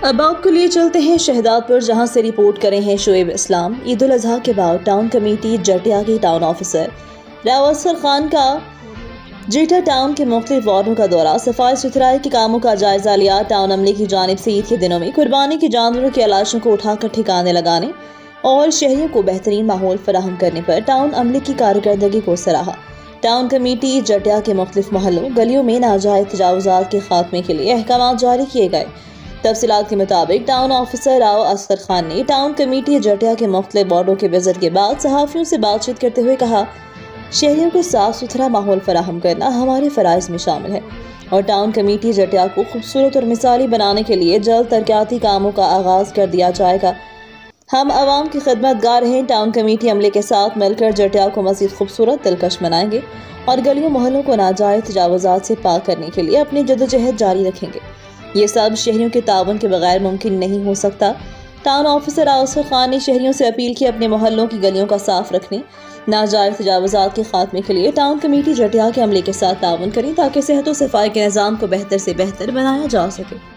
اب آپ کو لیے چلتے ہیں شہداد پر، جہاں سے رپورٹ کرے ہیں شعیب اسلام۔ عید الاضحیٰ کے بعد ٹاؤن کمیٹی جٹیا کے ٹاؤن آفیسر راؤ اصغر خان کا جیٹا ٹاؤن کے مختلف وارڈوں کا دورہ، صفائی ستھرائی کے کاموں کا جائزہ لیا۔ ٹاؤن عملے کی جانب سے عید کے دنوں میں قربانی کے جانوروں کی لاشوں کو اٹھا کر ٹھکانے لگانے اور شہریوں کو بہترین ماحول فراہم کرنے پر ٹاؤن عملے کی کارکردگی کو سراہا۔ ٹاؤن کمیٹی جٹیا کے مختلف محلوں گلیوں میں ناجائز تجاوزات کے خاتمے کے لیے احکامات جاری کیے گئے۔ تفصیلات کے مطابق ٹاؤن آفیسر راؤ اصغر خان نے ٹاؤن کمیٹی جٹیا کے مختلف وارڈوں کے وزٹ کے بعد صحافیوں سے بات چیت کرتے ہوئے کہا، شہریوں کو صاف ستھرا ماحول فراہم کرنا ہمارے فرائض میں شامل ہے اور ٹاؤن کمیٹی جٹیا کو خوبصورت اور مثالی بنانے کے لیے جلد ترقیاتی کاموں کا آغاز کر دیا جائے گا۔ ہم عوام کی خدمت گار ہیں۔ ٹاؤن کمیٹی عملے کے ساتھ مل کر جٹیا کو مزید خوبصورت دلکش بنائیں گے اور گلیوں محلوں کو ناجائز تجاوزات سے پاک کرنے کے لیے اپنی جدوجہد جاری رکھیں گے۔ یہ سب شہریوں کے تعاون کے بغیر ممکن نہیں ہو سکتا۔ ٹاؤن آفیسر راؤ اصغر خان نے شہریوں سے اپیل کی، اپنے محلوں کی گلیوں کا صاف رکھنے، ناجائز تجاوزات کے خاتمے کے لیے ٹاؤن کمیٹی جٹیا کے عملے کے ساتھ تعاون کریں تاکہ صحت و صفائی کے نظام کو بہتر سے بہتر بنایا جا سکے۔